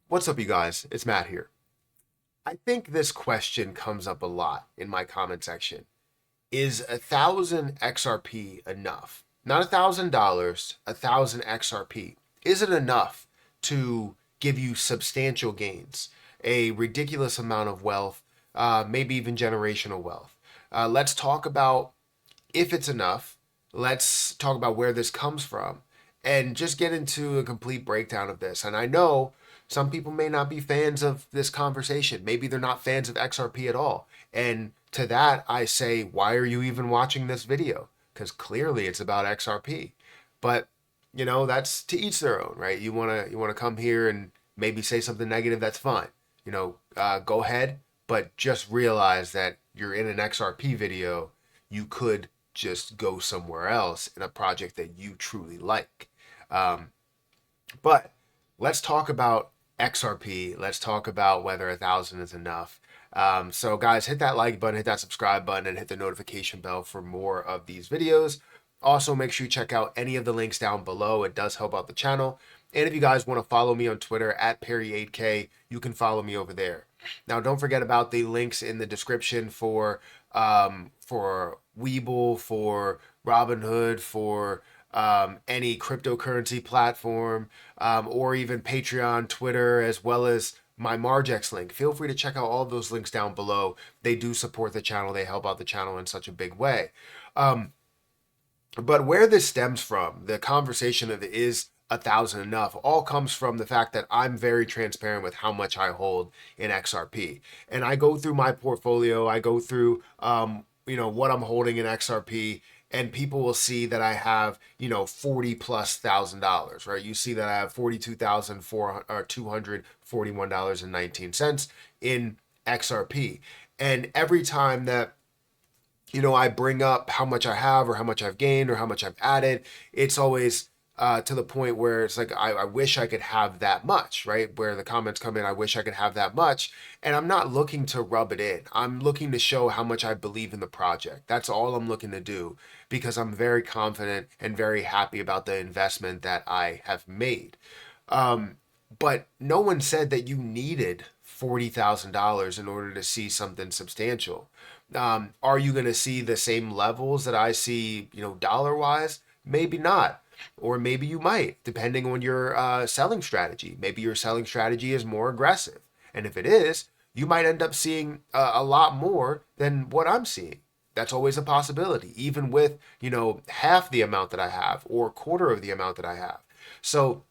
What's up, you guys? It's Matt here. I think this question comes up a lot in my comment section. Is 1,000 XRP enough? Not $1,000, 1,000 XRP. Is it enough to give you substantial gains, a ridiculous amount of wealth, maybe even generational wealth? Let's talk about if it's enough. Let's talk about where this comes from and just get into a complete breakdown of this. And I know some people may not be fans of this conversation. Maybe they're not fans of XRP at all. And to that, I say, why are you even watching this video? Because clearly it's about XRP. But that's to each their own, right? You wanna come here and maybe say something negative. That's fine. Go ahead, but just realize that you're in an XRP video. You could just go somewhere else in a project that you truly like. Um, but let's talk about XRP. Let's talk about whether 1,000 is enough. So, guys, hit that like button, hit that subscribe button, and hit the notification bell for more of these videos. Also, make sure you check out any of the links down below. It does help out the channel. And if you guys want to follow me on Twitter at Perry8K, you can follow me over there. Now, don't forget about the links in the description for Webull, for Robinhood, for any cryptocurrency platform, or even Patreon, Twitter, as well as my Margex link. Feel free to check out all of those links down below. They do support the channel. They help out the channel in such a big way. But where this stems from, the conversation of is 1,000 enough, all comes from the fact that I'm very transparent with how much I hold in XRP. And I go through my portfolio, I go through what I'm holding in XRP, and people will see that I have, 40 plus $1,000, right? You see that I have $42,241.19 in XRP. And every time that I bring up how much I have or how much I've gained or how much I've added, it's always to the point where it's like, I wish I could have that much, right? Where the comments come in, I wish I could have that much. And I'm not looking to rub it in. I'm looking to show how much I believe in the project. That's all I'm looking to do because I'm very confident and very happy about the investment that I have made. But no one said that you needed $40,000 in order to see something substantial. Are you going to see the same levels that I see, dollar wise? Maybe not. Or maybe you might, depending on your selling strategy. Maybe your selling strategy is more aggressive. And if it is, you might end up seeing a lot more than what I'm seeing. That's always a possibility, even with, half the amount that I have or a quarter of the amount that I have. So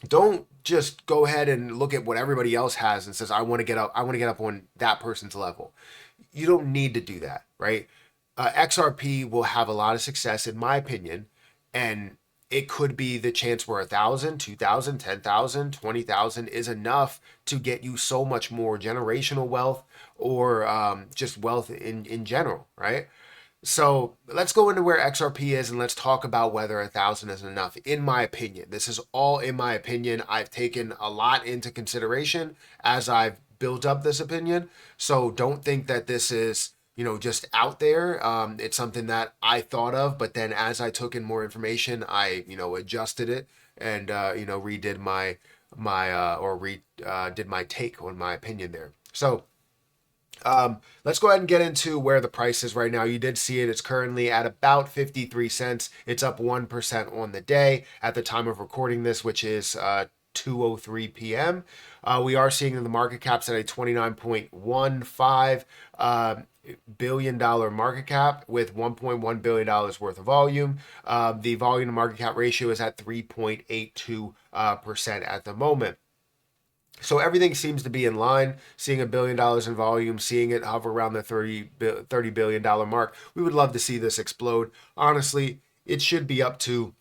don't just go ahead and look at what everybody else has and says, I want to get up on that person's level. You don't need to do that, right? XRP will have a lot of success, in my opinion, and it could be the chance where 1,000, 2,000, 10,000, 20,000 is enough to get you so much more generational wealth or just wealth in general, right? So let's go into where XRP is and let's talk about whether 1,000 is enough. In my opinion, this is all in my opinion. I've taken a lot into consideration as I've built up this opinion. So don't think that this is, just out there. It's something that I thought of, but then as I took in more information, I, adjusted it and, redid did my take on my opinion there. So let's go ahead and get into where the price is right now. You did see it. It's currently at about 53 cents. It's up 1% on the day at the time of recording this, which is 2:03 p.m. We are seeing that the market cap's at a $29.15 billion market cap with $1.1 billion worth of volume. The volume to market cap ratio is at 3.82% at the moment. So everything seems to be in line, seeing $1 billion in volume, seeing it hover around the $30 billion mark. We would love to see this explode. Honestly, it should be up to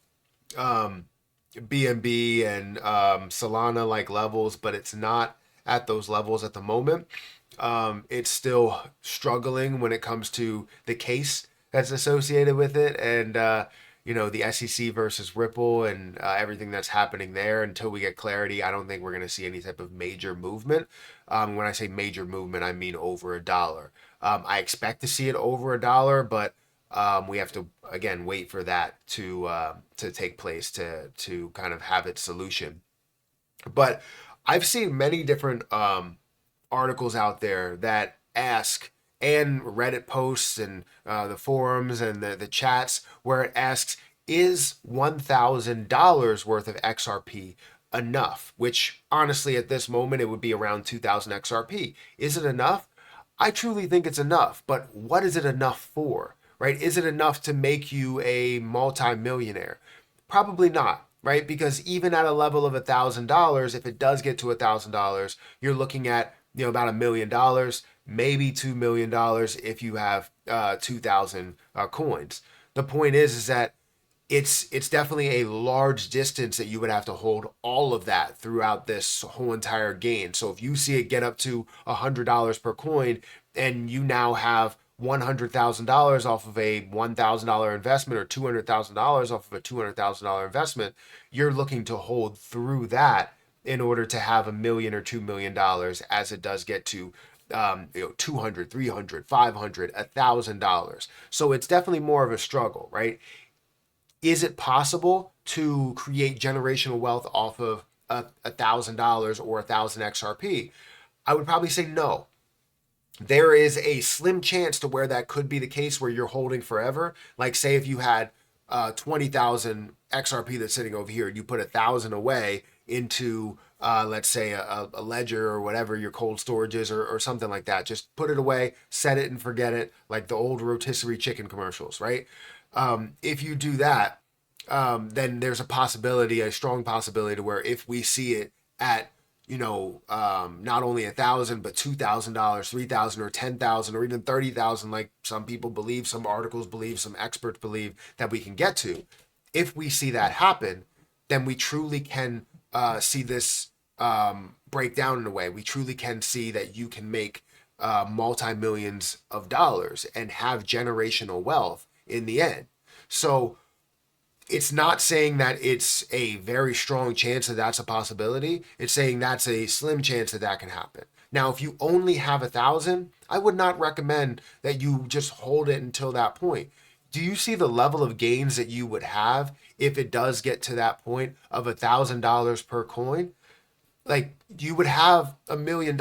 BNB and Solana like levels, but it's not at those levels at the moment. It's still struggling when it comes to the case that's associated with it and the SEC versus Ripple and everything that's happening there. Until we get clarity, I don't think we're going to see any type of major movement. When I say major movement, I mean over $1. I expect to see it over $1, but we have to again wait for that to take place to kind of have its solution. But I've seen many different articles out there that ask, and Reddit posts and the forums and the chats where it asks, is $1,000 worth of XRP enough? Which honestly, at this moment, it would be around 2,000 XRP. Is it enough? I truly think it's enough, but what is it enough for? Right? Is it enough to make you a multimillionaire? Probably not, right? Because even at a level of $1,000, if it does get to $1,000, you're looking at about $1 million, maybe $2 million if you have 2,000 coins. The point is that it's definitely a large distance that you would have to hold all of that throughout this whole entire gain. So if you see it get up to $100 per coin, and you now have $100,000 off of a $1,000 investment, or $200,000 off of a $200,000 investment, you're looking to hold through that in order to have $1 million or $2 million as it does get to 200, 300, 500, $1,000. So it's definitely more of a struggle, right? Is it possible to create generational wealth off of $1,000 or 1,000 XRP? I would probably say no. There is a slim chance to where that could be the case where you're holding forever. Like, say if you had 20,000 XRP that's sitting over here, and you put 1,000 away into let's say a ledger or whatever your cold storage is, or something like that. Just put it away, set it and forget it, like the old rotisserie chicken commercials, right? If you do that, then there's a possibility, a strong possibility, to where if we see it at not only 1,000 but $2,000, 3,000, or 10,000, or even 30,000, like some people believe, some articles believe, some experts believe that we can get to. If we see that happen, then we truly can see this break down in a way. We truly can see that you can make multi-millions of dollars and have generational wealth in the end. So it's not saying that it's a very strong chance that that's a possibility. It's saying that's a slim chance that that can happen. Now, if you only have 1,000, I would not recommend that you just hold it until that point. Do you see the level of gains that you would have if it does get to that point of $1,000 per coin? Like, you would have $1 million,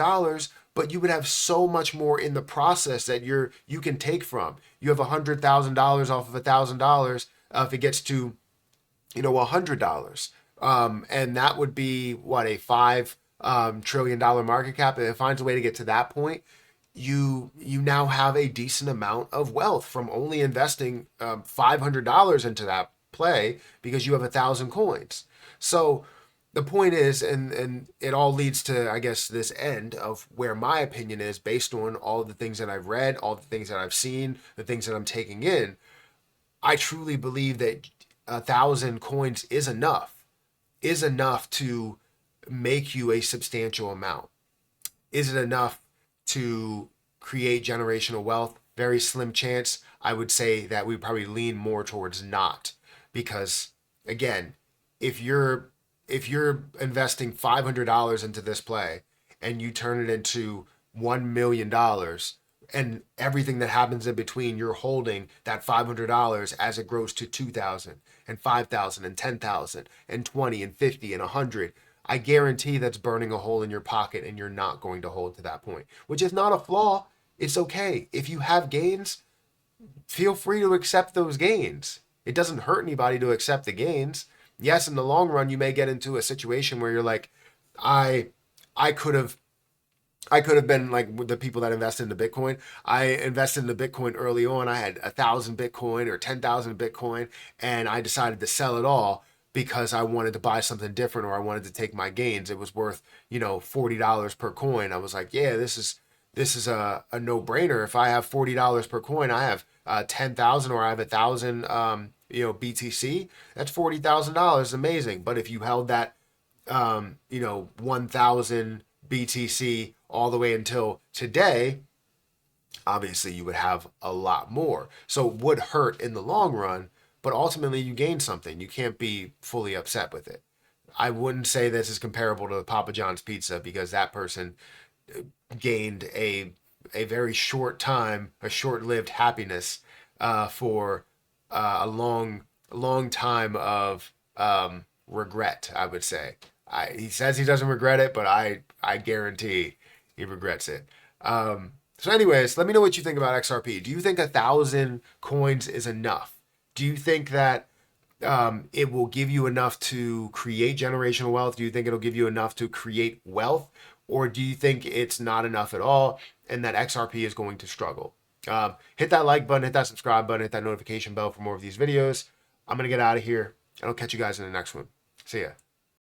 but you would have so much more in the process that you can take from. You have $100,000 off of $1,000 if it gets to $100, and that would be what, a $5 trillion market cap. If it finds a way to get to that point, you now have a decent amount of wealth from only investing $500 into that play because you have 1,000 coins. So the point is, and it all leads to, I guess, this end of where my opinion is based on all the things that I've read, all the things that I've seen, the things that I'm taking in. I truly believe that 1,000 coins is enough to make you a substantial amount. Is it enough to create generational wealth? Very slim chance. I would say that we probably lean more towards not, because again, if you're investing $500 into this play and you turn it into $1 million, and everything that happens in between, you're holding that $500 as it grows to 2,000 and 5,000 and 10,000 and 20 and 50 and 100. I guarantee that's burning a hole in your pocket, and you're not going to hold to that point, which is not a flaw. It's okay. If you have gains, feel free to accept those gains. It doesn't hurt anybody to accept the gains. Yes, in the long run, you may get into a situation where you're like, I could have been like the people that invested into Bitcoin. I invested into Bitcoin early on. I had 1,000 Bitcoin or 10,000 Bitcoin, and I decided to sell it all because I wanted to buy something different, or I wanted to take my gains. It was worth, $40 per coin. I was like, yeah, this is a no-brainer. If I have $40 per coin, I have 10,000, or I have 1,000 BTC. That's $40,000. Amazing. But if you held that 1,000 BTC all the way until today, obviously you would have a lot more. So it would hurt in the long run, but ultimately you gain something. You can't be fully upset with it. I wouldn't say this is comparable to the Papa John's pizza, because that person gained a very short time, a short-lived happiness for a long time of regret, I would say. He says he doesn't regret it, but I guarantee he regrets it. So anyways, let me know what you think about XRP. Do you think 1,000 coins is enough? Do you think that it will give you enough to create generational wealth? Do you think it'll give you enough to create wealth? Or do you think it's not enough at all and that XRP is going to struggle? Hit that like button, hit that subscribe button, hit that notification bell for more of these videos. I'm going to get out of here, and I'll catch you guys in the next one. See ya.